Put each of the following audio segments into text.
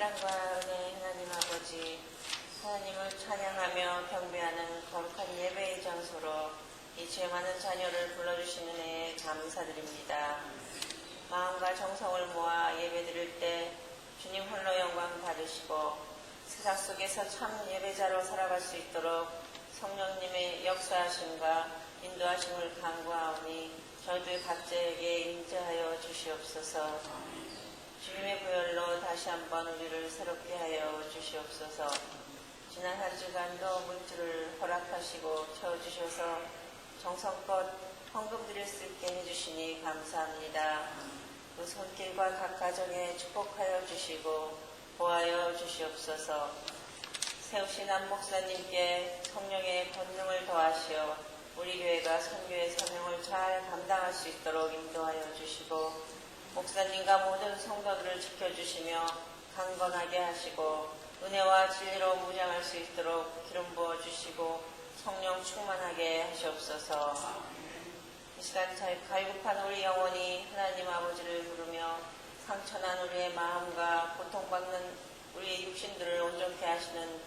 사랑과 은혜의 하나님 아버지, 하나님을 찬양하며 경배하는 거룩한 예배의 장소로 이 죄 많은 자녀를 불러주신 은혜에 감사드립니다. 마음과 정성을 모아 예배드릴 때 주님 홀로 영광 받으시고 세상 속에서 참 예배자로 살아갈 수 있도록 성령님의 역사하심과 인도하심을 간구하오니 저희들 각자에게 임재하여 주시옵소서. 주님의 부혈로 다시 한번 우리를 새롭게 하여 주시옵소서. 지난 한 주간도 물질을 허락하시고 채워주셔서 정성껏 헌금 드릴 수 있게 해주시니 감사합니다. 그 손길과 각 가정에 축복하여 주시고 보하여 주시옵소서. 세우신 안 목사님께 성령의 권능을 더하시어 우리 교회가 선교의 사명을 잘 감당할 수 있도록 인도하여 주시고 목사님과 모든 성도들을 지켜주시며 강건하게 하시고 은혜와 진리로 무장할 수 있도록 기름 부어주시고 성령 충만하게 하시옵소서. 이 시간 잘 갈급한 우리 영혼이 하나님 아버지를 부르며 상처난 우리의 마음과 고통받는 우리의 육신들을 온전케 하시는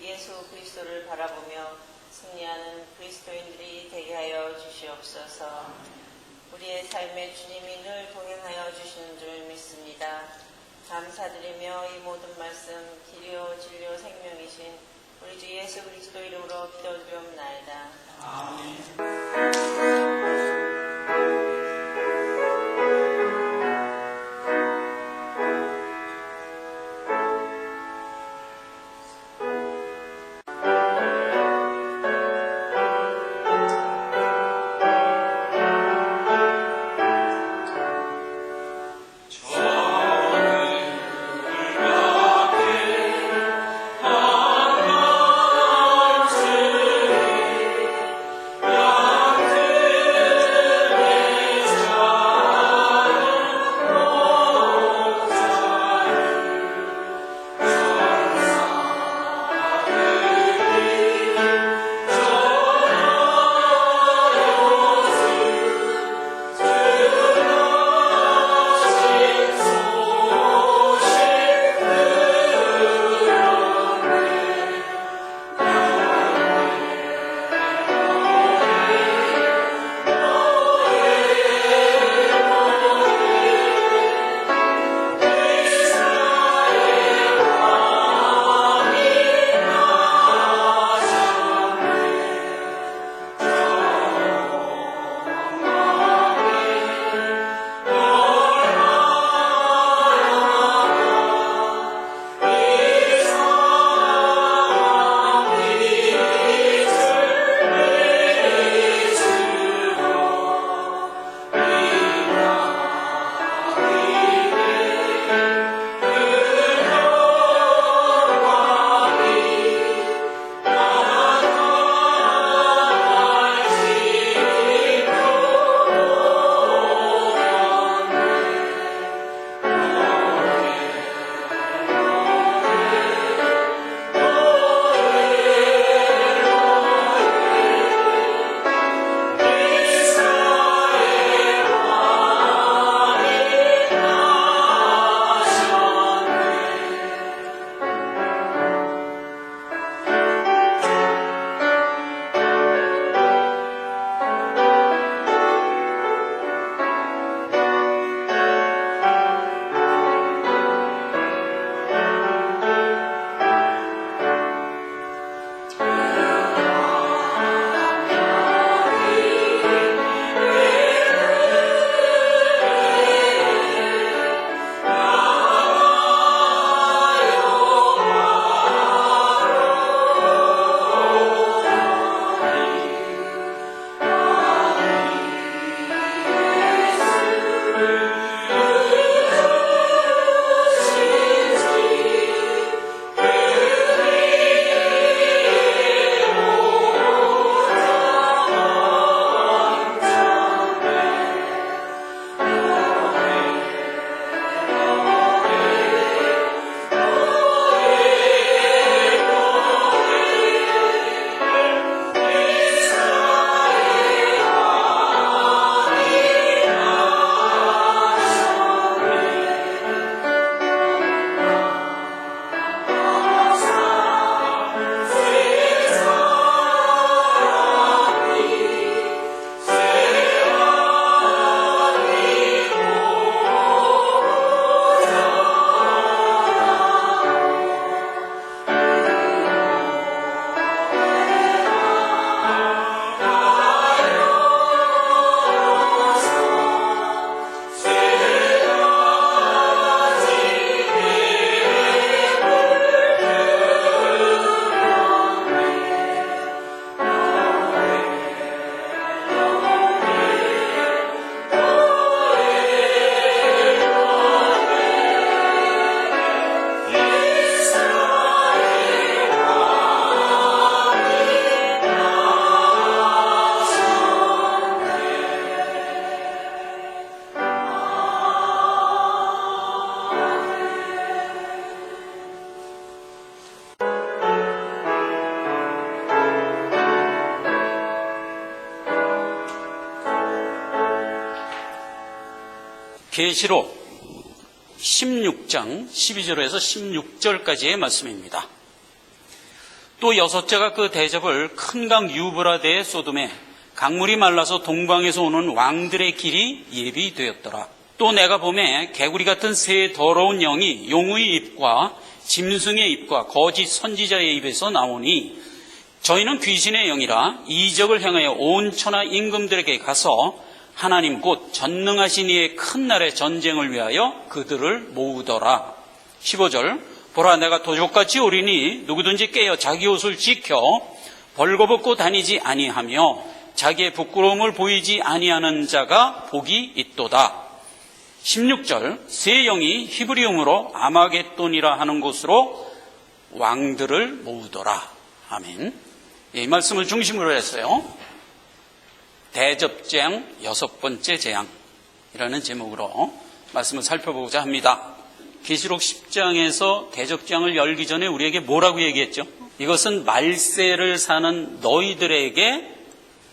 예수 그리스도를 바라보며 승리하는 그리스도인들이 되게 하여 주시옵소서. 우리의 삶에 주님이 늘 동행하여 주시는 줄 믿습니다. 감사드리며 이 모든 말씀 길이요 진리요 생명이신 우리 주 예수 그리스도 이름으로 기도드리옵나이다. 아멘. Yeah. 계시록 16장 12절에서 16절까지의 말씀입니다. 또 여섯째가 그 대접을 큰 강 유브라데에 쏟음에 강물이 말라서 동방에서 오는 왕들의 길이 예비되었더라. 또 내가 보매 개구리 같은 새 더러운 영이 용의 입과 짐승의 입과 거짓 선지자의 입에서 나오니 저희는 귀신의 영이라 이적을 행하여 온 천하 임금들에게 가서 하나님 곧 전능하신 이의 큰 날의 전쟁을 위하여 그들을 모으더라. 15절 보라 내가 도적같이 오리니 누구든지 깨어 자기 옷을 지켜 벌거벗고 다니지 아니하며 자기의 부끄러움을 보이지 아니하는 자가 복이 있도다. 16절 새 영이 히브리음으로 아마겟돈이라 하는 곳으로 왕들을 모으더라. 아멘. 이 말씀을 중심으로 했어요. 대접재앙 여섯 번째 재앙이라는 제목으로 말씀을 살펴보고자 합니다. 계시록 10장에서 대접재앙을 열기 전에 우리에게 뭐라고 얘기했죠? 이것은 말세를 사는 너희들에게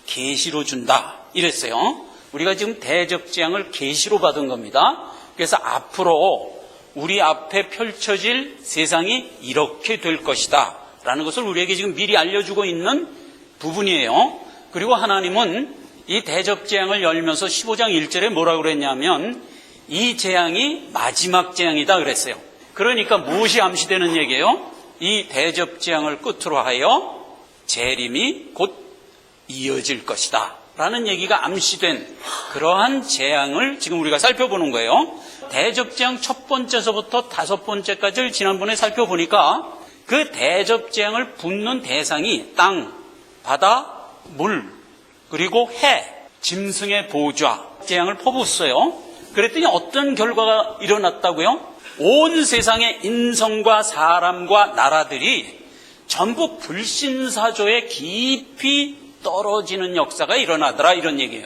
계시로 준다 이랬어요. 우리가 지금 대접재앙을 계시로 받은 겁니다. 그래서 앞으로 우리 앞에 펼쳐질 세상이 이렇게 될 것이다 라는 것을 우리에게 지금 미리 알려주고 있는 부분이에요. 그리고 하나님은 이 대접재앙을 열면서 15장 1절에 뭐라고 그랬냐면 이 재앙이 마지막 재앙이다 그랬어요. 그러니까 무엇이 암시되는 얘기예요? 이 대접재앙을 끝으로 하여 재림이 곧 이어질 것이다 라는 얘기가 암시된 그러한 재앙을 지금 우리가 살펴보는 거예요. 대접재앙 첫 번째서부터 다섯 번째까지를 지난번에 살펴보니까 그 대접재앙을 붓는 대상이 땅, 바다, 물, 그리고 해, 짐승의 보좌 재앙을 퍼붓어요. 그랬더니 어떤 결과가 일어났다고요? 온 세상의 인성과 사람과 나라들이 전부 불신사조에 깊이 떨어지는 역사가 일어나더라 이런 얘기예요.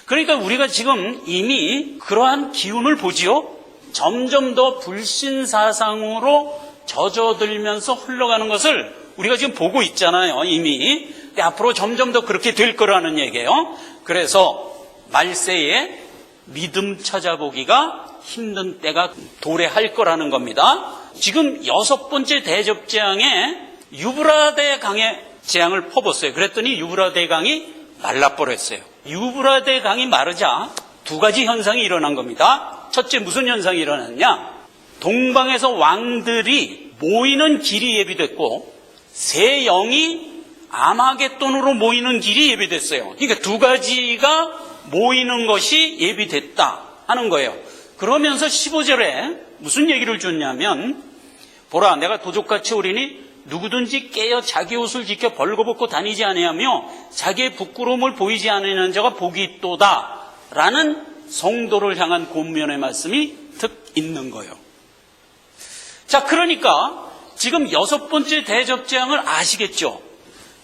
그러니까 우리가 지금 이미 그러한 기운을 보지요. 점점 더 불신사상으로 젖어들면서 흘러가는 것을 우리가 지금 보고 있잖아요. 이미. 근데 앞으로 점점 더 그렇게 될 거라는 얘기예요. 그래서 말세에 믿음 찾아보기가 힘든 때가 도래할 거라는 겁니다. 지금 여섯 번째 대접재앙에 유브라데 강의 재앙을 퍼붓어요. 그랬더니 유브라데 강이 말라버렸어요. 유브라데 강이 마르자 두 가지 현상이 일어난 겁니다. 첫째 무슨 현상이 일어났냐? 동방에서 왕들이 모이는 길이 예비됐고 새 영이 아마겟돈으로 모이는 길이 예비됐어요. 그러니까 두 가지가 모이는 것이 예비됐다 하는 거예요. 그러면서 15절에 무슨 얘기를 줬냐면 보라 내가 도적같이 오리니 누구든지 깨어 자기 옷을 지켜 벌거벗고 다니지 아니하며 자기의 부끄러움을 보이지 않는 자가 복이 있도다 라는 성도를 향한 권면의 말씀이 득 있는 거예요. 자, 그러니까 지금 여섯 번째 대접재앙을 아시겠죠?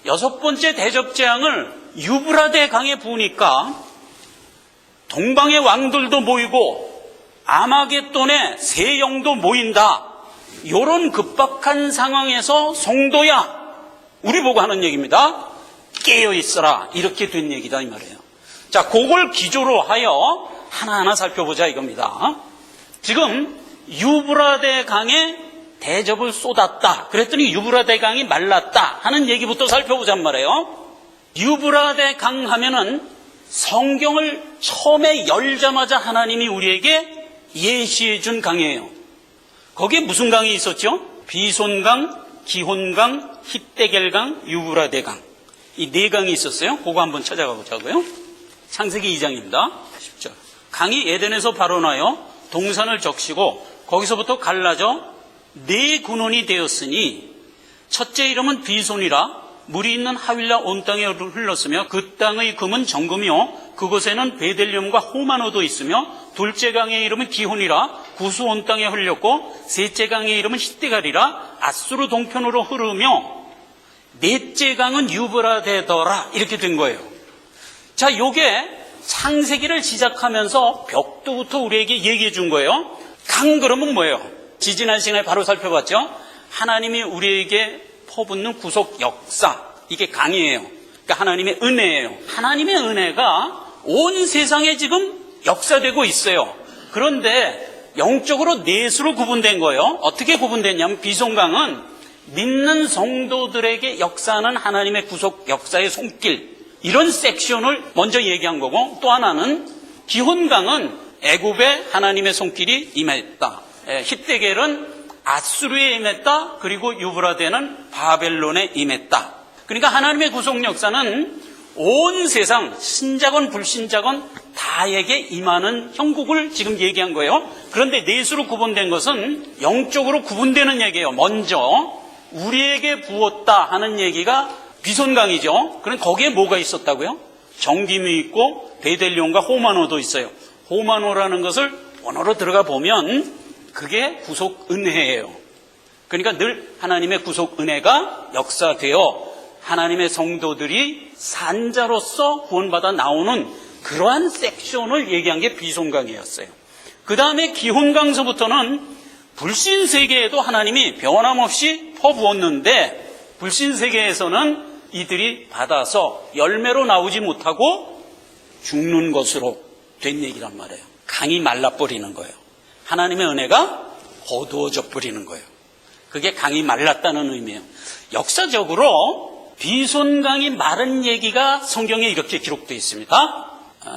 여섯 번째 대접재앙을 유브라데 강에 부으니까 동방의 왕들도 모이고 아마겟돈의 새 영도 모인다. 이런 급박한 상황에서 성도야, 우리 보고 하는 얘기입니다. 깨어 있어라. 이렇게 된 얘기다 이 말이에요. 자, 그걸 기조로 하여 하나하나 살펴보자 이겁니다. 지금 유브라데 강에 대접을 쏟았다. 그랬더니 유브라데 강이 말랐다 하는 얘기부터 살펴보잔 말이에요. 유브라데 강 하면은 성경을 처음에 열자마자 하나님이 우리에게 예시해 준 강이에요. 거기에 무슨 강이 있었죠? 비손강, 기혼강, 히데겔강, 유브라데강. 이 네 강이 있었어요. 그거 한번 찾아가 보자고요. 창세기 2장입니다. 10절. 강이 에덴에서 발원하여 동산을 적시고 거기서부터 갈라져 네 군원이 되었으니 첫째 이름은 비손이라 물이 있는 하윌라 온 땅에 흘렀으며 그 땅의 금은 정금이요 그곳에는 베델리움과 호마노도 있으며 둘째 강의 이름은 기혼이라 구수 온 땅에 흘렸고 셋째 강의 이름은 히데갈이라 아수르 동편으로 흐르며 넷째 강은 유브라데더라 이렇게 된 거예요. 자, 요게 창세기를 시작하면서 벽도부터 우리에게 얘기해 준 거예요. 강 그러면 뭐예요? 지지난 시간에 바로 살펴봤죠. 하나님이 우리에게 퍼붓는 구속 역사, 이게 강이에요. 그러니까 하나님의 은혜예요. 하나님의 은혜가 온 세상에 지금 역사되고 있어요. 그런데 영적으로 넷으로 구분된 거예요. 어떻게 구분됐냐면 비송강은 믿는 성도들에게 역사하는 하나님의 구속 역사의 손길, 이런 섹션을 먼저 얘기한 거고, 또 하나는 기혼강은 애굽에 하나님의 손길이 임했다. 히데겔은 아수르에 임했다. 그리고 유브라데는 바벨론에 임했다. 그러니까 하나님의 구속 역사는 온 세상 신자건 불신자건 다에게 임하는 형국을 지금 얘기한 거예요. 그런데 넷으로 구분된 것은 영적으로 구분되는 얘기예요. 먼저 우리에게 부었다 하는 얘기가 비손강이죠. 그럼 거기에 뭐가 있었다고요? 정김이 있고 베델리온과 호마노도 있어요. 호마노라는 것을 원어로 들어가 보면 그게 구속 은혜예요. 그러니까 늘 하나님의 구속 은혜가 역사되어 하나님의 성도들이 산자로서 구원받아 나오는 그러한 섹션을 얘기한 게 비송강이었어요. 그 다음에 기혼강서부터는 불신 세계에도 하나님이 변함없이 퍼부었는데, 불신 세계에서는 이들이 받아서 열매로 나오지 못하고 죽는 것으로 된 얘기란 말이에요. 강이 말라버리는 거예요. 하나님의 은혜가 거두어져 버리는 거예요. 그게 강이 말랐다는 의미예요. 역사적으로 비손강이 마른 얘기가 성경에 이렇게 기록되어 있습니다.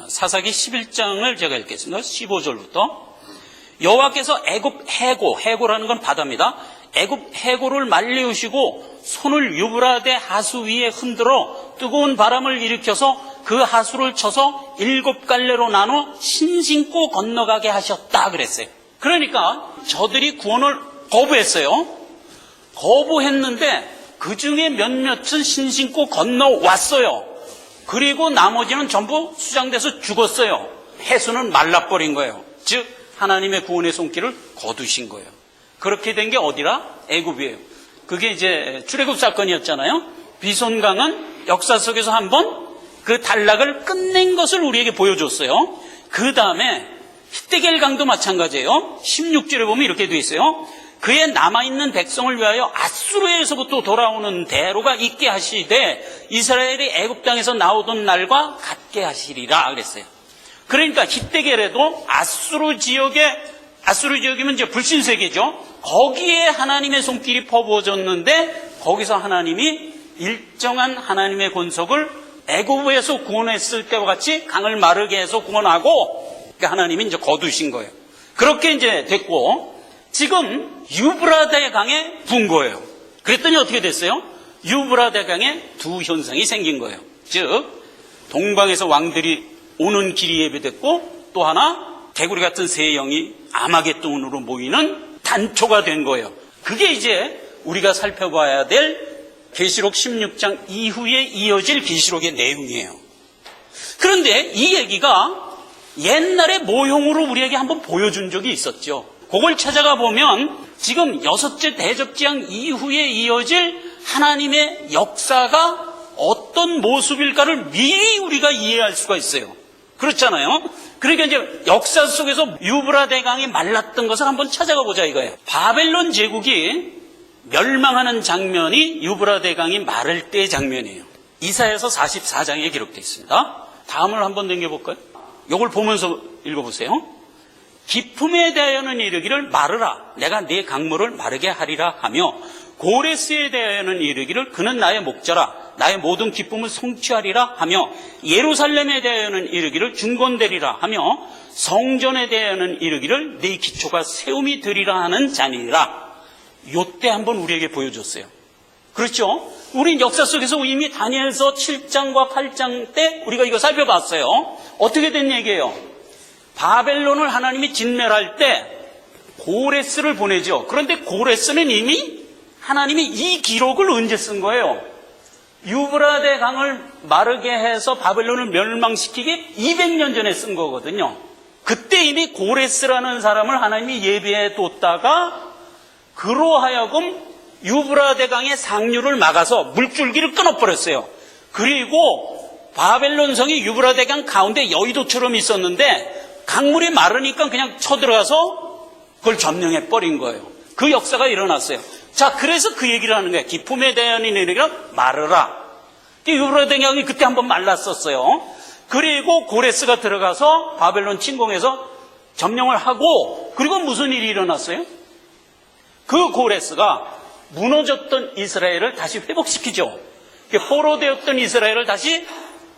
사사기 11장을 제가 읽겠습니다. 15절부터. 여호와께서 애굽 해고라는 건 바다입니다. 애굽 해고를 말리우시고 손을 유브라데 하수 위에 흔들어 뜨거운 바람을 일으켜서 그 하수를 쳐서 7갈래로 나눠 신신고 건너가게 하셨다 그랬어요. 그러니까 저들이 구원을 거부했어요. 거부했는데 그 중에 몇몇은 신신고 건너왔어요. 그리고 나머지는 전부 수장돼서 죽었어요. 해수는 말라버린 거예요. 즉 하나님의 구원의 손길을 거두신 거예요. 그렇게 된 게 어디라? 애굽이에요. 그게 이제 출애굽 사건이었잖아요. 비손강은 역사 속에서 한번 그 단락을 끝낸 것을 우리에게 보여줬어요. 그 다음에 히데겔 강도 마찬가지예요. 16절에 보면 이렇게 되어 있어요. 그의 남아있는 백성을 위하여 아수르에서부터 돌아오는 대로가 있게 하시되 이스라엘이 애굽 땅에서 나오던 날과 같게 하시리라 그랬어요. 그러니까 히데겔에도 아수르 지역이면 이제 불신 세계죠. 거기에 하나님의 손길이 퍼부어졌는데 거기서 하나님이 일정한 하나님의 권속을 애굽에서 구원했을 때와 같이 강을 마르게 해서 구원하고 하나님이 이제 거두신 거예요. 그렇게 이제 됐고 지금 유브라데 강에 부은 거예요. 그랬더니 어떻게 됐어요? 유브라데 강에 두 현상이 생긴 거예요. 즉 동방에서 왕들이 오는 길이 예비됐고 또 하나 개구리 같은 새 영이 아마겟돈으로 모이는 단초가 된 거예요. 그게 이제 우리가 살펴봐야 될 계시록 16장 이후에 이어질 계시록의 내용이에요. 그런데 이 얘기가 옛날의 모형으로 우리에게 한번 보여준 적이 있었죠. 그걸 찾아가 보면 지금 6째 대접기한 이후에 이어질 하나님의 역사가 어떤 모습일까를 미리 우리가 이해할 수가 있어요. 그렇잖아요. 그러니까 이제 역사 속에서 유브라데 강이 말랐던 것을 한번 찾아가 보자 이거예요. 바벨론 제국이 멸망하는 장면이 유브라데 강이 마를 때의 장면이에요. 이사야서 44장에 기록되어 있습니다. 다음을 한번 넘겨볼까요? 이걸 보면서 읽어보세요. 기품에 대하여는 이르기를 마르라 내가 네 강물을 마르게 하리라 하며 고레스에 대하여는 이르기를 그는 나의 목자라 나의 모든 기쁨을 성취하리라 하며 예루살렘에 대하여는 이르기를 중건되리라 하며 성전에 대하여는 이르기를 네 기초가 세움이 되리라 하는 자니라. 요때 한번 우리에게 보여줬어요. 그렇죠? 우린 역사 속에서 이미 다니엘서 7장과 8장 때 우리가 이거 살펴봤어요. 어떻게 된 얘기예요? 바벨론을 하나님이 진멸할 때 고레스를 보내죠. 그런데 고레스는 이미 하나님이 이 기록을 언제 쓴 거예요? 유브라데 강을 마르게 해서 바벨론을 멸망시키기 200년 전에 쓴 거거든요. 그때 이미 고레스라는 사람을 하나님이 예비해 뒀다가 그로 하여금 유브라데 강의 상류를 막아서 물줄기를 끊어버렸어요. 그리고 바벨론 성이 유브라데 강 가운데 여의도처럼 있었는데 강물이 마르니까 그냥 쳐들어가서 그걸 점령해 버린 거예요. 그 역사가 일어났어요. 자, 그래서 그 얘기를 하는 거예요. 기품에 대한 이르기를 마르라. 유브라데 강이 그때 한번 말랐었어요. 그리고 고레스가 들어가서 바벨론 침공해서 점령을 하고 그리고 무슨 일이 일어났어요? 그 고레스가 무너졌던 이스라엘을 다시 회복시키죠. 포로되었던 이스라엘을 다시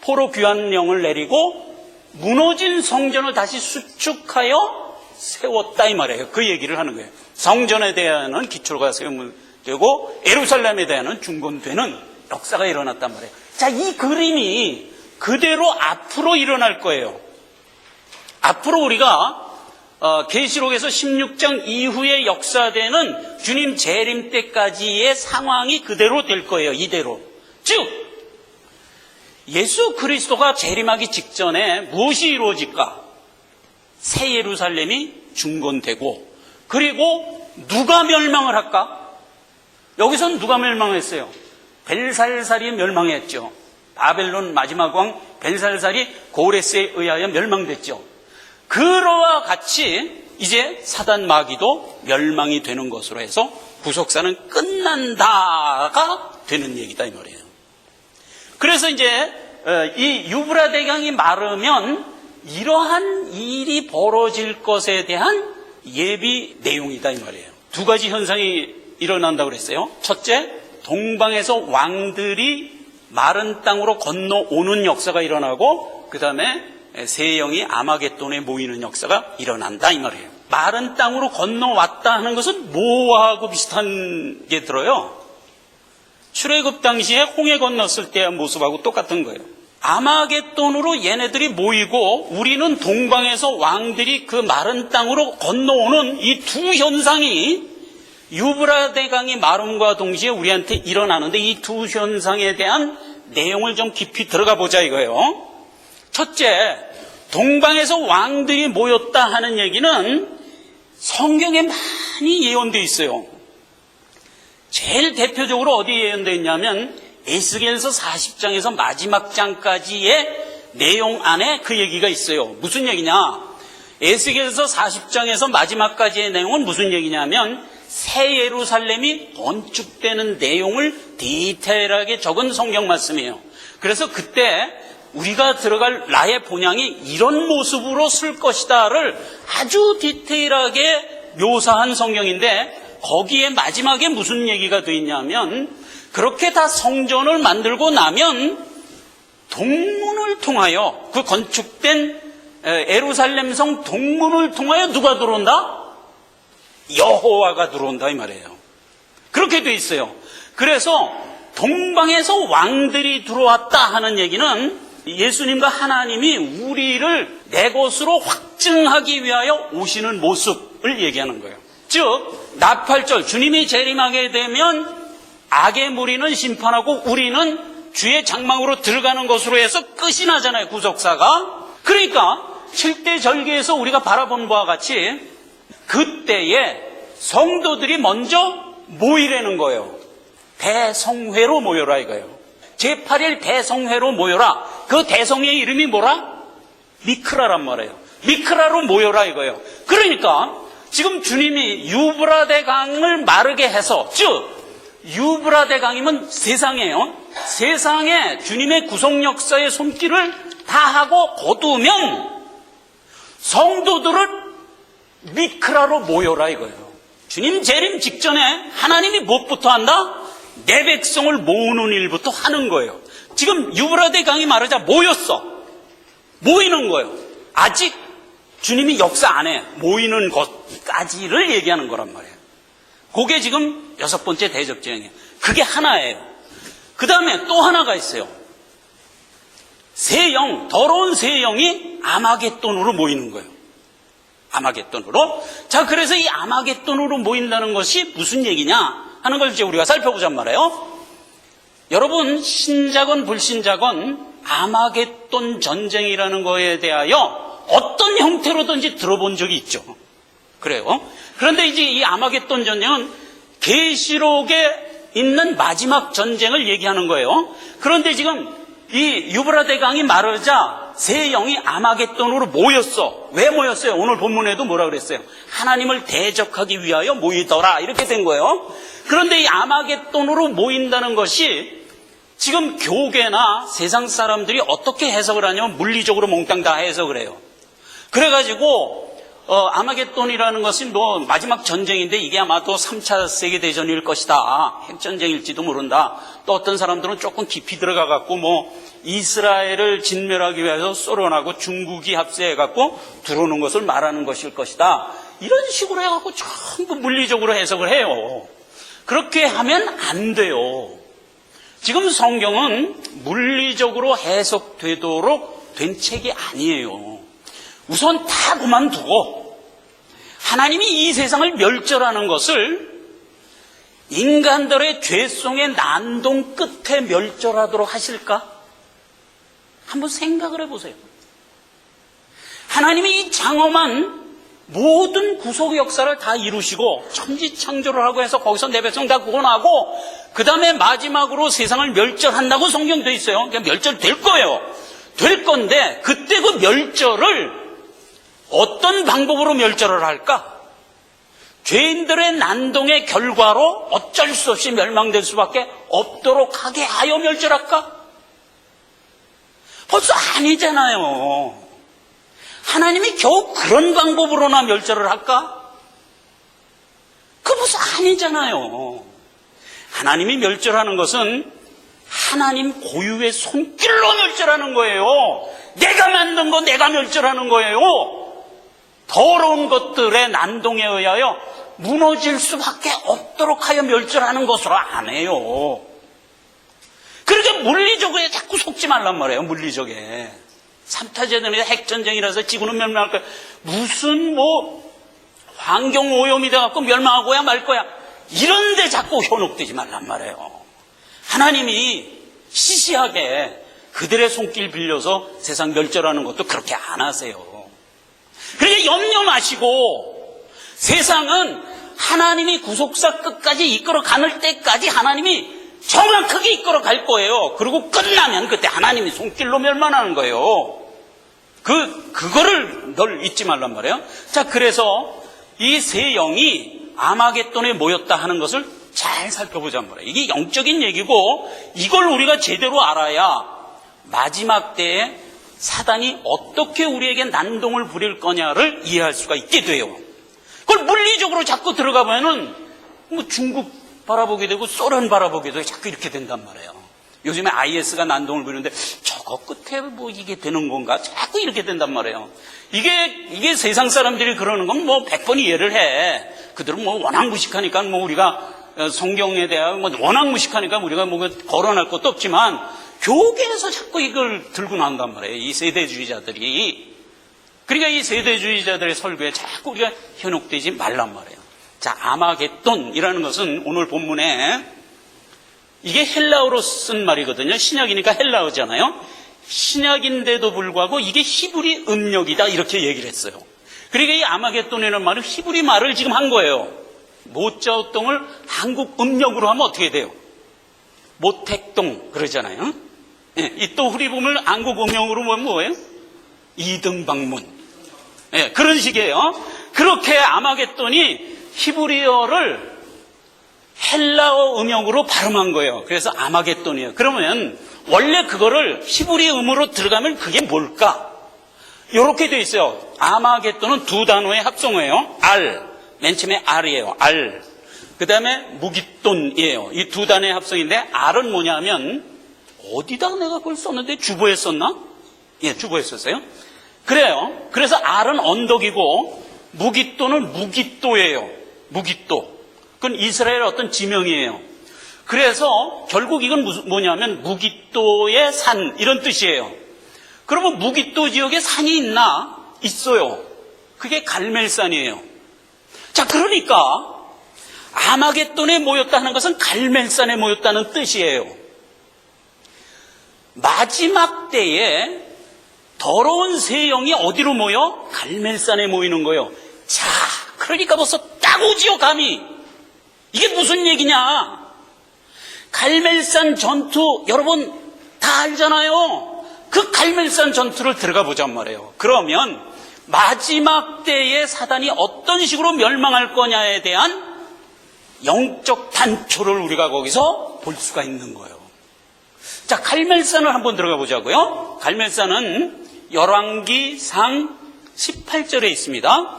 포로 귀환령을 내리고 무너진 성전을 다시 수축하여 세웠다 이 말이에요. 그 얘기를 하는 거예요. 성전에 대한 기초가 세움되고 예루살렘에 대한 중건되는 역사가 일어났단 말이에요. 자, 이 그림이 그대로 앞으로 일어날 거예요. 앞으로 우리가 계시록에서 16장 이후에 역사되는 주님 재림 때까지의 상황이 그대로 될 거예요. 이대로. 즉 예수 그리스도가 재림하기 직전에 무엇이 이루어질까? 새 예루살렘이 중건되고 그리고 누가 멸망을 할까? 여기서는 누가 멸망했어요? 벨살살이 멸망했죠. 바벨론 마지막 왕 벨살살이 고레스에 의하여 멸망됐죠. 그와 같이 이제 사단 마귀도 멸망이 되는 것으로 해서 구속사는 끝난다가 되는 얘기다 이 말이에요. 그래서 이제 이 유브라데강이 마르면 이러한 일이 벌어질 것에 대한 예비 내용이다 이 말이에요. 두 가지 현상이 일어난다고 그랬어요. 첫째, 동방에서 왕들이 마른 땅으로 건너오는 역사가 일어나고 그 다음에 세 영이 아마겟돈에 모이는 역사가 일어난다 이 말이에요. 마른 땅으로 건너왔다 하는 것은 뭐하고 비슷한 게 들어요? 출애굽 당시에 홍해 건넜을 때의 모습하고 똑같은 거예요. 아마겟돈으로 얘네들이 모이고 우리는 동방에서 왕들이 그 마른 땅으로 건너오는 이 두 현상이 유브라데강이 마름과 동시에 우리한테 일어나는데 이 두 현상에 대한 내용을 좀 깊이 들어가 보자 이거예요. 첫째, 동방에서 왕들이 모였다 하는 얘기는 성경에 많이 예언되어 있어요. 제일 대표적으로 어디에 예언되어 있냐면 에스겔서 40장에서 마지막 장까지의 내용 안에 그 얘기가 있어요. 무슨 얘기냐? 에스겔서 40장에서 마지막까지의 내용은 무슨 얘기냐면 새 예루살렘이 건축되는 내용을 디테일하게 적은 성경 말씀이에요. 그래서 그때 우리가 들어갈 나의 본향이 이런 모습으로 쓸 것이다를 아주 디테일하게 묘사한 성경인데 거기에 마지막에 무슨 얘기가 되어 있냐면 그렇게 다 성전을 만들고 나면 동문을 통하여 그 건축된 예루살렘 성 동문을 통하여 누가 들어온다? 여호와가 들어온다 이 말이에요. 그렇게 되어 있어요. 그래서 동방에서 왕들이 들어왔다 하는 얘기는 예수님과 하나님이 우리를 내 것으로 확증하기 위하여 오시는 모습을 얘기하는 거예요. 즉 나팔절 주님이 재림하게 되면 악의 무리는 심판하고 우리는 주의 장막으로 들어가는 것으로 해서 끝이 나잖아요. 구속사가. 그러니까 7대 절기에서 우리가 바라본 바와 같이 그때에 성도들이 먼저 모이라는 거예요. 대성회로 모여라 이거예요. 제8일 대성회로 모여라. 그 대성회의 이름이 뭐라? 미크라란 말이에요. 미크라로 모여라 이거예요. 그러니까 지금 주님이 유브라데 강을 마르게 해서 즉 유브라데 강이면 세상이에요. 세상에 주님의 구속 역사의 손길을 다하고 거두면 성도들을 미크라로 모여라 이거예요. 주님 재림 직전에 하나님이 무엇부터 한다? 내 백성을 모으는 일부터 하는 거예요. 지금 유브라데 강이 마르자 모였어. 모이는 거예요. 아직 주님이 역사 안에 모이는 것까지를 얘기하는 거란 말이에요. 그게 지금 6번째 대접제형이에요. 그게 하나예요. 그 다음에 또 하나가 있어요. 새 영, 더러운 새 영이 아마겟돈으로 모이는 거예요. 아마겟돈으로. 자, 그래서 이 아마겟돈으로 모인다는 것이 무슨 얘기냐 하는 걸 이제 우리가 살펴보잔 말이에요. 여러분, 신자건 불신자건 아마겟돈 전쟁이라는 거에 대하여 어떤 형태로든지 들어본 적이 있죠. 그래요. 그런데 이제 이 아마겟돈 전쟁은 계시록에 있는 마지막 전쟁을 얘기하는 거예요. 그런데 지금 이 유브라데 강이 마르자 새 영이 아마겟돈으로 모였어. 왜 모였어요? 오늘 본문에도 뭐라 그랬어요? 하나님을 대적하기 위하여 모이더라. 이렇게 된 거예요. 그런데 이 아마겟돈으로 모인다는 것이 지금 교계나 세상 사람들이 어떻게 해석을 하냐면 물리적으로 몽땅 다 해석을 해요. 그래가지고 아마겟돈이라는 것이 마지막 전쟁인데 이게 아마도 3차 세계대전일 것이다. 핵전쟁일지도 모른다. 또 어떤 사람들은 조금 깊이 들어가 갖고 이스라엘을 진멸하기 위해서 소련하고 중국이 합세해 갖고 들어오는 것을 말하는 것일 것이다. 이런 식으로 해 갖고 전부 물리적으로 해석을 해요. 그렇게 하면 안 돼요. 지금 성경은 물리적으로 해석되도록 된 책이 아니에요. 우선 다 그만두고 하나님이 이 세상을 멸절하는 것을 인간들의 죄송의 난동 끝에 멸절하도록 하실까? 한번 생각을 해보세요. 하나님이 이 장엄한 모든 구속 역사를 다 이루시고 천지창조를 하고 해서 거기서 내 백성 다 구원하고 그 다음에 마지막으로 세상을 멸절한다고 성경되어 있어요. 그러니까 멸절될 거예요. 될 건데 그때 그 멸절을 어떤 방법으로 멸절을 할까? 죄인들의 난동의 결과로 어쩔 수 없이 멸망될 수밖에 없도록 하게 하여 멸절할까? 벌써 아니잖아요. 하나님이 겨우 그런 방법으로나 멸절을 할까? 그거 벌써 아니잖아요. 하나님이 멸절하는 것은 하나님 고유의 손길로 멸절하는 거예요. 내가 만든 거 내가 멸절하는 거예요. 더러운 것들의 난동에 의하여 무너질 수밖에 없도록 하여 멸절하는 것으로 안 해요. 그러니까 물리적에 자꾸 속지 말란 말이에요. 물리적에. 3차 대전이나 핵전쟁이라서 지구는 멸망할 거야. 무슨 환경오염이 돼갖고 멸망하고야 말 거야. 이런데 자꾸 현혹되지 말란 말이에요. 하나님이 시시하게 그들의 손길 빌려서 세상 멸절하는 것도 그렇게 안 하세요. 그러니까 염려 마시고 세상은 하나님이 구속사 끝까지 이끌어 가는 때까지 하나님이 정확하게 이끌어 갈 거예요. 그리고 끝나면 그때 하나님이 손길로 멸망하는 거예요. 그거를 널 잊지 말란 말이에요. 자, 그래서 이 세 영이 아마겟돈에 모였다 하는 것을 잘 살펴보자는 거예요. 이게 영적인 얘기고 이걸 우리가 제대로 알아야 마지막 때에 사단이 어떻게 우리에게 난동을 부릴 거냐를 이해할 수가 있게 돼요. 그걸 물리적으로 자꾸 들어가 보면은 중국 바라보게 되고 소련 바라보게 되고 자꾸 이렇게 된단 말이에요. 요즘에 IS가 난동을 부리는데 저거 끝에 이게 되는 건가? 자꾸 이렇게 된단 말이에요. 이게 세상 사람들이 그러는 건 100번 이해를 해. 그들은 워낙 무식하니까 우리가 성경에 대한 워낙 무식하니까 우리가 거론할 것도 없지만 교계에서 자꾸 이걸 들고 나온단 말이에요. 이 세대주의자들이. 그러니까 이 세대주의자들의 설교에 자꾸 우리가 현혹되지 말란 말이에요. 자, 아마겟돈이라는 것은 오늘 본문에 이게 헬라어로 쓴 말이거든요. 신약이니까 헬라어잖아요. 신약인데도 불구하고 이게 히브리 음력이다 이렇게 얘기를 했어요. 그러니까 이 아마겟돈이라는 말은 히브리 말을 지금 한 거예요. 모짜우똥을 한국 음력으로 하면 어떻게 돼요? 모택동 그러잖아요. 이 또 후리봄을 한국 음력으로 보면 뭐예요? 이등방문. 그런 식이에요. 그렇게 아마겟돈이 히브리어를 헬라어 음역으로 발음한 거예요. 그래서 아마겟돈이에요. 그러면 원래 그거를 히브리 음으로 들어가면 그게 뭘까? 이렇게 돼 있어요. 아마겟돈은 두 단어의 합성어예요. 맨 처음에 알이에요. 그 다음에 무깃돈이에요. 이 두 단어의 합성인데 알은 뭐냐면 어디다 내가 그걸 썼는데 주보에 썼나? 주보에 썼어요. 그래요. 그래서 알은 언덕이고 무깃돈은 무깃도예요. 무깃도. 그건 이스라엘의 어떤 지명이에요. 그래서 결국 이건 뭐냐면 무깃도의 산 이런 뜻이에요. 그러면 무깃도 지역에 산이 있나? 있어요. 그게 갈멜산이에요. 자, 그러니까 아마겟돈에 모였다는 것은 갈멜산에 모였다는 뜻이에요. 마지막 때에 더러운 세 영이 어디로 모여? 갈멜산에 모이는 거예요. 자, 그러니까 벌써 딱 오지요, 감히. 이게 무슨 얘기냐? 갈멜산 전투 여러분 다 알잖아요. 그 갈멜산 전투를 들어가 보잔 말이에요. 그러면 마지막 때에 사단이 어떤 식으로 멸망할 거냐에 대한 영적 단초를 우리가 거기서 볼 수가 있는 거예요. 자, 갈멜산을 한번 들어가 보자고요. 갈멜산은 열왕기상 18절에 있습니다.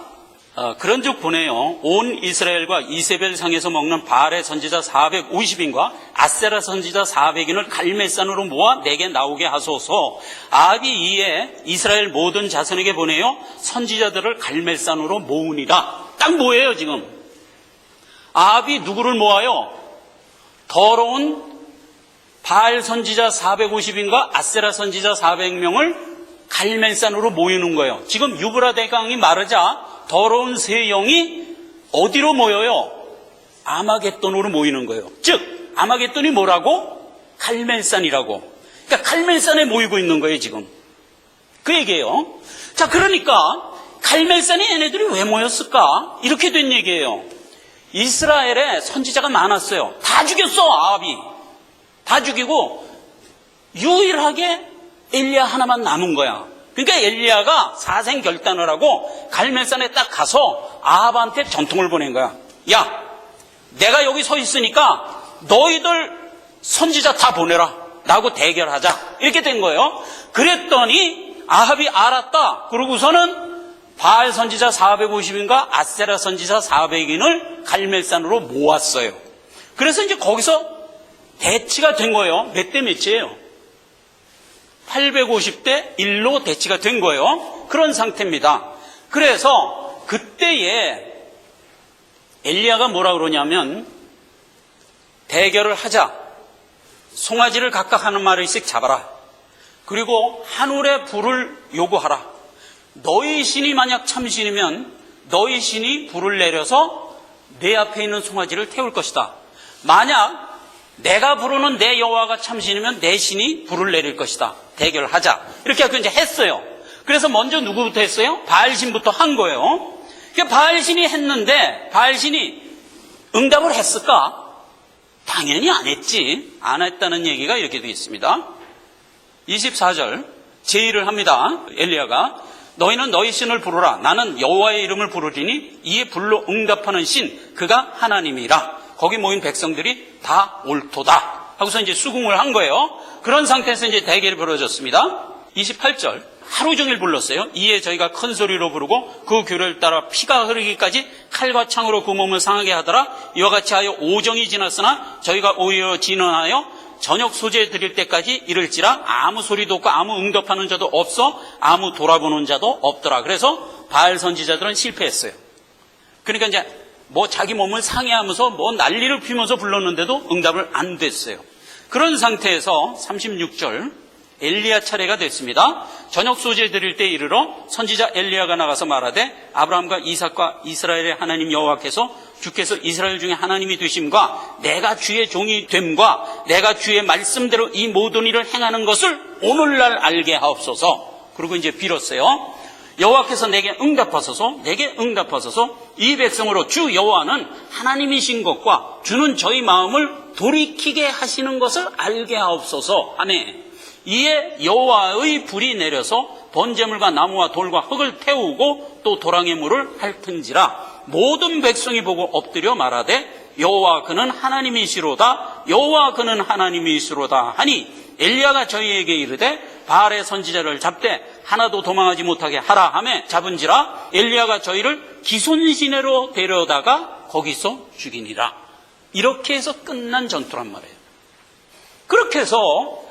그런즉 보내요. 온 이스라엘과 이세벨 상에서 먹는 바알의 선지자 450인과 아세라 선지자 400인을 갈멜산으로 모아 내게 나오게 하소서. 아합이 이에 이스라엘 모든 자손에게 보내요. 선지자들을 갈멜산으로 모으니라. 딱 뭐예요 지금? 아합이 누구를 모아요? 더러운 바알 선지자 450인과 아세라 선지자 400명을 갈멜산으로 모이는 거예요. 지금 유브라 대강이 마르자 더러운 세 영이 어디로 모여요? 아마겟돈으로 모이는 거예요. 즉 아마겟돈이 뭐라고? 갈멜산이라고. 그러니까 갈멜산에 모이고 있는 거예요 지금. 그 얘기예요. 자, 그러니까 갈멜산에 얘네들이 왜 모였을까? 이렇게 된 얘기예요. 이스라엘에 선지자가 많았어요. 다 죽였어, 아합이. 다 죽이고 유일하게 엘리야 하나만 남은 거야. 그러니까 엘리야가 사생결단을 하고 갈멜산에 딱 가서 아합한테 전통을 보낸 거야. 야, 내가 여기 서 있으니까 너희들 선지자 다 보내라. 나하고 대결하자. 이렇게 된 거예요. 그랬더니 아합이 알았다. 그러고서는 바알 선지자 450인과 아세라 선지자 400인을 갈멜산으로 모았어요. 그래서 이제 거기서 대치가 된 거예요. 몇 대 몇이에요? 850대 1로 대치가 된 거예요. 그런 상태입니다. 그래서 그때에 엘리야가 뭐라 그러냐면 대결을 하자. 송아지를 각각 한 마리씩 잡아라. 그리고 하늘의 불을 요구하라. 너희 신이 만약 참신이면 너희 신이 불을 내려서 내 앞에 있는 송아지를 태울 것이다. 만약 내가 부르는 내 여호와가 참신이면 내 신이 불을 내릴 것이다. 대결하자. 이렇게 하고 이제 했어요. 그래서 먼저 누구부터 했어요? 바알신부터 한 거예요. 그러니까 바알신이 했는데 바알신이 응답을 했을까? 당연히 안 했지. 안 했다는 얘기가 이렇게 되어 있습니다. 24절 제의를 합니다. 엘리야가 너희는 너희 신을 부르라. 나는 여호와의 이름을 부르리니 이에 불로 응답하는 신 그가 하나님이라. 거기 모인 백성들이 다 옳도다 하고서 이제 수긍을 한 거예요. 그런 상태에서 이제 대결이 벌어졌습니다. 28절 하루 종일 불렀어요. 이에 저희가 큰 소리로 부르고 그 규례를 따라 피가 흐르기까지 칼과 창으로 그 몸을 상하게 하더라. 이와 같이 하여 오정이 지났으나 저희가 오히려 진언하여 저녁 소재 드릴 때까지 이를지라 아무 소리도 없고 아무 응답하는 자도 없어 아무 돌아보는 자도 없더라. 그래서 바알 선지자들은 실패했어요. 그러니까 이제 뭐 자기 몸을 상해하면서 뭐 난리를 피면서 불렀는데도 응답을 안 됐어요. 그런 상태에서 36절 엘리야 차례가 됐습니다. 저녁 소재 드릴 때 이르러 선지자 엘리야가 나가서 말하되 아브라함과 이삭과 이스라엘의 하나님 여호와께서 주께서 이스라엘 중에 하나님이 되심과 내가 주의 종이 됨과 내가 주의 말씀대로 이 모든 일을 행하는 것을 오늘날 알게 하옵소서. 그리고 이제 빌었어요. 여호와께서 내게 응답하소서 이 백성으로 주 여호와는 하나님이신 것과 주는 저희 마음을 돌이키게 하시는 것을 알게 하옵소서 하매 이에 여호와의 불이 내려서 번제물과 나무와 돌과 흙을 태우고 또 도랑의 물을 핥은지라 모든 백성이 보고 엎드려 말하되 여호와 그는 하나님이시로다 여호와 그는 하나님이시로다 하니 엘리야가 저희에게 이르되 바알의 선지자를 잡되 하나도 도망하지 못하게 하라 하며 잡은지라 엘리야가 저희를 기손시내로 데려다가 거기서 죽이니라. 이렇게 해서 끝난 전투란 말이에요. 그렇게 해서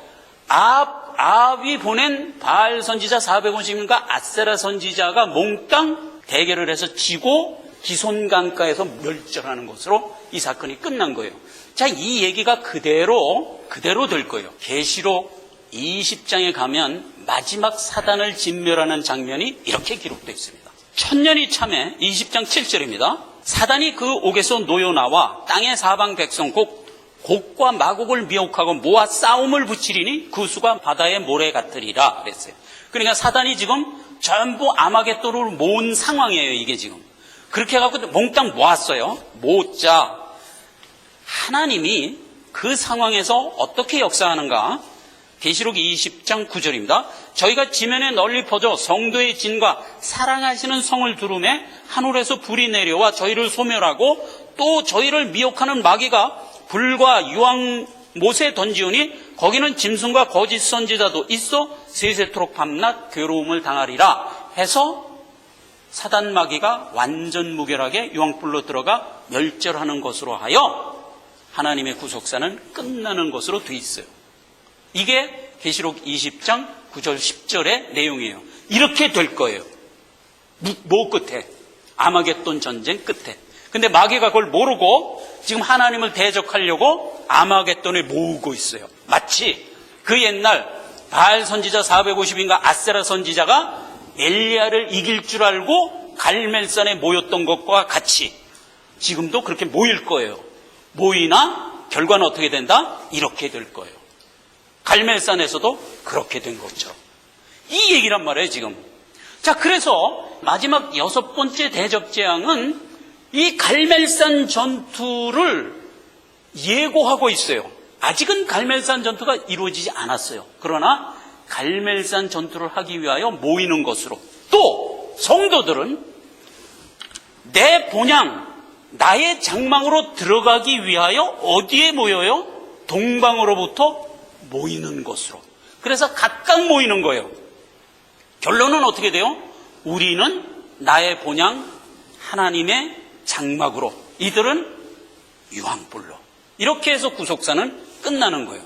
아합이 보낸 바알 선지자 450인과 아세라 선지자가 몽땅 대결을 해서 지고 기손강가에서 멸절하는 것으로 이 사건이 끝난 거예요. 자, 이 얘기가 그대로 될 거예요. 계시록 20장에 가면 마지막 사단을 진멸하는 장면이 이렇게 기록되어 있습니다. 천년이 참에 20장 7절입니다. 사단이 그 옥에서 놓여 나와 땅의 사방 백성 곡과 마곡을 미혹하고 모아 싸움을 붙이리니 그 수가 바다의 모래 같으리라 그랬어요. 그러니까 사단이 지금 전부 아마겟돈을 모은 상황이에요. 이게 지금 그렇게 해갖고 몽땅 모았어요. 모자 하나님이 그 상황에서 어떻게 역사하는가? 계시록 20장 9절입니다. 저희가 지면에 널리 퍼져 성도의 진과 사랑하시는 성을 두루매 하늘에서 불이 내려와 저희를 소멸하고 또 저희를 미혹하는 마귀가 불과 유황 못에 던지우니 거기는 짐승과 거짓 선지자도 있어 세세토록 밤낮 괴로움을 당하리라 해서 사단 마귀가 완전 무결하게 유황불로 들어가 멸절하는 것으로 하여 하나님의 구속사는 끝나는 것으로 돼 있어요. 이게 계시록 20장 9절 10절의 내용이에요. 이렇게 될 거예요. 뭐 끝에? 아마겟돈 전쟁 끝에. 근데 마귀가 그걸 모르고 지금 하나님을 대적하려고 아마겟돈을 모으고 있어요. 마치 그 옛날 바알 선지자 450인가 아세라 선지자가 엘리야를 이길 줄 알고 갈멜산에 모였던 것과 같이 지금도 그렇게 모일 거예요. 모이나 결과는 어떻게 된다? 이렇게 될 거예요. 갈멜산에서도 그렇게 된 거죠. 이 얘기란 말이에요, 지금. 자, 그래서 마지막 6번째 대적재앙은 이 갈멜산 전투를 예고하고 있어요. 아직은 갈멜산 전투가 이루어지지 않았어요. 그러나 갈멜산 전투를 하기 위하여 모이는 것으로, 또 성도들은 내 본향, 나의 장막으로 들어가기 위하여 어디에 모여요? 동방으로부터 모이는 것으로. 그래서 각각 모이는 거예요. 결론은 어떻게 돼요? 우리는 나의 본향 하나님의 장막으로, 이들은 유황불로. 이렇게 해서 구속사는 끝나는 거예요.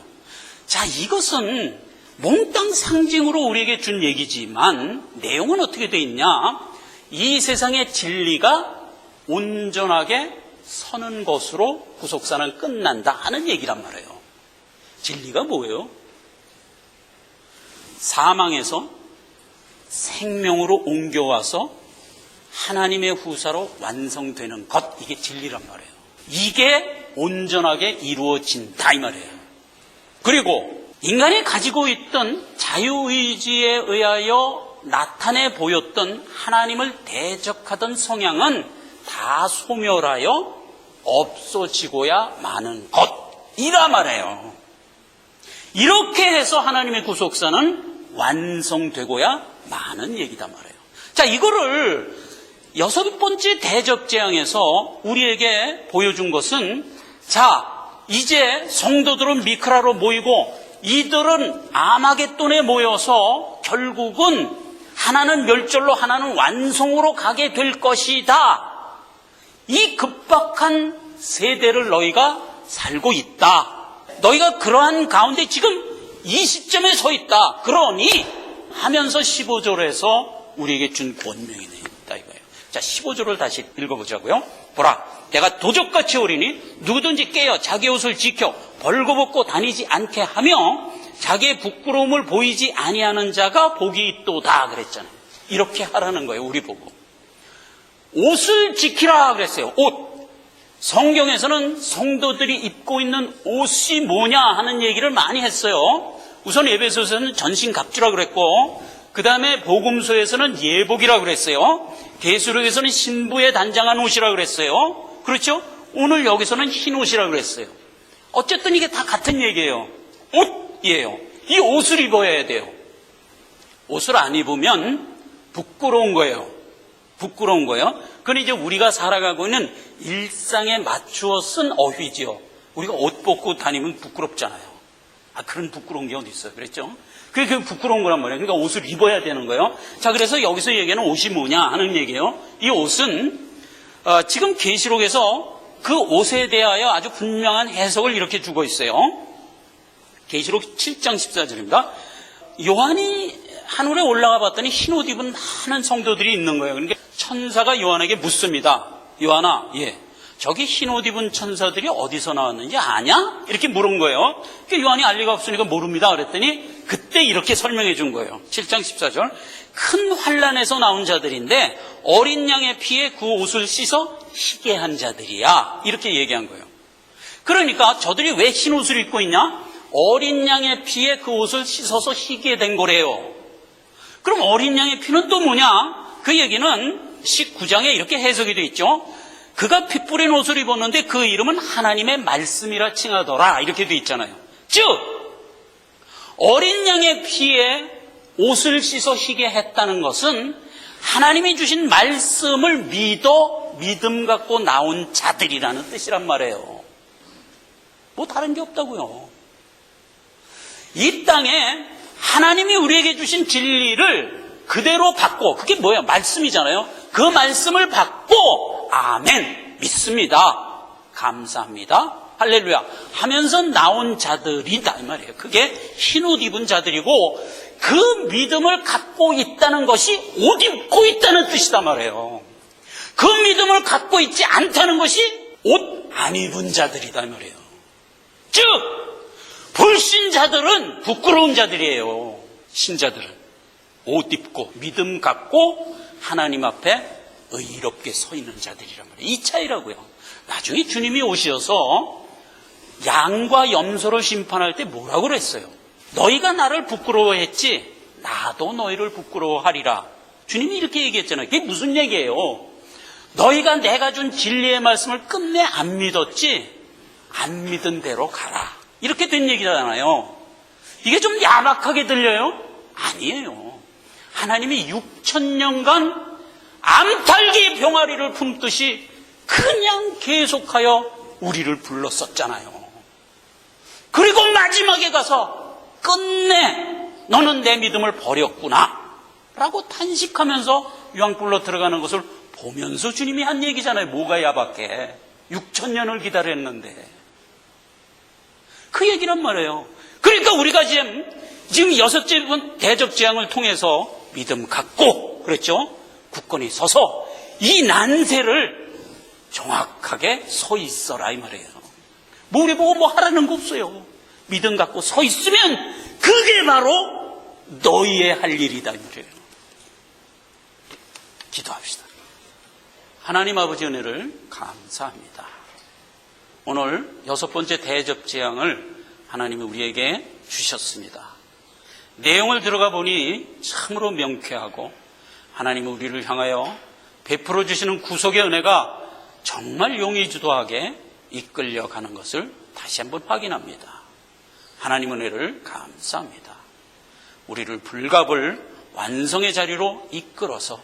자, 이것은 몽땅 상징으로 우리에게 준 얘기지만 내용은 어떻게 돼 있냐? 이 세상의 진리가 온전하게 서는 것으로 구속사는 끝난다 하는 얘기란 말이에요. 진리가 뭐예요? 사망에서 생명으로 옮겨와서 하나님의 후사로 완성되는 것, 이게 진리란 말이에요. 이게 온전하게 이루어진다 이 말이에요. 그리고 인간이 가지고 있던 자유의지에 의하여 나타내 보였던 하나님을 대적하던 성향은 다 소멸하여 없어지고야 마는 것, 이라 말해요. 이렇게 해서 하나님의 구속사는 완성되고야 마는 얘기단 말이에요. 자, 이거를 6번째 대적재앙에서 우리에게 보여준 것은, 자, 이제 성도들은 미크라로 모이고 이들은 아마겟돈에 모여서 결국은 하나는 멸절로 하나는 완성으로 가게 될 것이다. 이 급박한 세대를 너희가 살고 있다. 너희가 그러한 가운데 지금 이 시점에 서 있다. 그러니 하면서 15절에서 우리에게 준 권명이 있다 이거예요. 자, 15절을 다시 읽어보자고요. 보라, 내가 도적같이 오리니 누구든지 깨어 자기 옷을 지켜 벌거벗고 다니지 않게 하며 자기의 부끄러움을 보이지 아니하는 자가 복이 있도다 그랬잖아요. 이렇게 하라는 거예요. 우리 보고 옷을 지키라 그랬어요. 옷. 성경에서는 성도들이 입고 있는 옷이 뭐냐 하는 얘기를 많이 했어요. 우선 에베소서는 전신갑주라 그랬고, 그 다음에 복음서에서는 예복이라 그랬어요. 계시록에서는 신부에 단장한 옷이라 그랬어요. 그렇죠? 오늘 여기서는 흰 옷이라 그랬어요. 어쨌든 이게 다 같은 얘기예요. 옷이에요. 이 옷을 입어야 돼요. 옷을 안 입으면 부끄러운 거예요. 부끄러운 거예요. 그건 이제 우리가 살아가고 있는 일상에 맞추어 쓴 어휘지요. 우리가 옷 벗고 다니면 부끄럽잖아요. 아, 그런 부끄러운 게 어디 있어요. 그랬죠? 그게 부끄러운 거란 말이에요. 그러니까 옷을 입어야 되는 거예요. 자, 그래서 여기서 얘기하는 옷이 뭐냐 하는 얘기예요. 이 옷은 지금 계시록에서 그 옷에 대하여 아주 분명한 해석을 이렇게 주고 있어요. 계시록 7장 14절입니다. 요한이 하늘에 올라가 봤더니 흰 옷 입은 많은 성도들이 있는 거예요. 그러니까 천사가 요한에게 묻습니다. 요한아, 예, 저기 흰 옷 입은 천사들이 어디서 나왔는지 아냐? 이렇게 물은 거예요. 그러니까 요한이 알 리가 없으니까 모릅니다 그랬더니 그때 이렇게 설명해 준 거예요. 7장 14절. 큰 환란에서 나온 자들인데 어린 양의 피에 그 옷을 씻어 희게 한 자들이야. 이렇게 얘기한 거예요. 그러니까 저들이 왜 흰 옷을 입고 있냐? 어린 양의 피에 그 옷을 씻어서 희게 된 거래요. 그럼 어린 양의 피는 또 뭐냐? 그 얘기는 19장에 이렇게 해석이 되어 있죠. 그가 피 뿌린 옷을 입었는데 그 이름은 하나님의 말씀이라 칭하더라. 이렇게 되어 있잖아요. 즉 어린 양의 피에 옷을 씻어 희게 했다는 것은 하나님이 주신 말씀을 믿음 갖고 나온 자들이라는 뜻이란 말이에요. 뭐 다른 게 없다고요. 이 땅에 하나님이 우리에게 주신 진리를 그대로 받고, 그게 뭐예요? 말씀이잖아요. 그 말씀을 받고 아멘 믿습니다. 감사합니다. 할렐루야 하면서 나온 자들이다 이 말이에요. 그게 흰옷 입은 자들이고 그 믿음을 갖고 있다는 것이 옷 입고 있다는 뜻이다 말이에요. 그 믿음을 갖고 있지 않다는 것이 옷 안 입은 자들이다 이 말이에요. 즉 불신자들은 부끄러운 자들이에요. 신자들은 옷 입고 믿음 갖고 하나님 앞에 의롭게 서 있는 자들이란 말이에요. 이 차이라고요. 나중에 주님이 오셔서 양과 염소를 심판할 때 뭐라고 그랬어요? 너희가 나를 부끄러워했지 나도 너희를 부끄러워하리라. 주님이 이렇게 얘기했잖아요. 그게 무슨 얘기예요? 너희가 내가 준 진리의 말씀을 끝내 안 믿었지 안 믿은 대로 가라. 이렇게 된 얘기잖아요. 이게 좀 야박하게 들려요? 아니에요. 하나님이 6,000년간 암탉이 병아리를 품듯이 그냥 계속하여 우리를 불렀었잖아요. 그리고 마지막에 가서 끝내 너는 내 믿음을 버렸구나 라고 탄식하면서 유황불로 들어가는 것을 보면서 주님이 한 얘기잖아요. 뭐가 야박해. 6,000년을 기다렸는데. 그 얘기란 말이에요. 그러니까 우리가 지금 여섯째 번 대적재앙을 통해서 믿음 갖고 그랬죠. 굳건히 서서 이 난세를 정확하게 서 있어라 이 말이에요. 뭐 우리 보고 뭐 하라는 거 없어요. 믿음 갖고 서 있으면 그게 바로 너희의 할 일이다 이 말이에요. 기도합시다. 하나님 아버지 은혜를 감사합니다. 오늘 6번째 대적재앙을 하나님이 우리에게 주셨습니다. 내용을 들어가 보니 참으로 명쾌하고 하나님이 우리를 향하여 베풀어 주시는 구속의 은혜가 정말 용의주도하게 이끌려가는 것을 다시 한번 확인합니다. 하나님 은혜를 감사합니다. 우리를 불갑을 완성의 자리로 이끌어서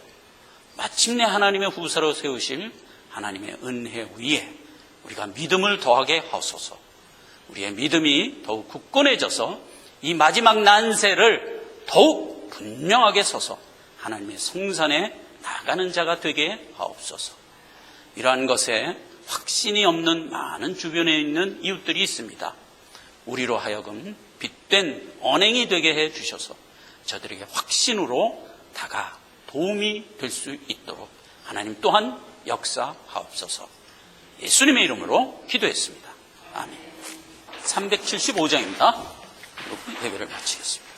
마침내 하나님의 후사로 세우실 하나님의 은혜 위에 우리가 믿음을 더하게 하소서. 우리의 믿음이 더욱 굳건해져서 이 마지막 난세를 더욱 분명하게 서서 하나님의 성산에 나가는 자가 되게 하옵소서. 이러한 것에 확신이 없는 많은 주변에 있는 이웃들이 있습니다. 우리로 하여금 빛된 언행이 되게 해 주셔서 저들에게 확신으로 다가 도움이 될 수 있도록 하나님 또한 역사하옵소서. 예수님의 이름으로 기도했습니다. 아멘. 375장입니다. 예배를 마치겠습니다.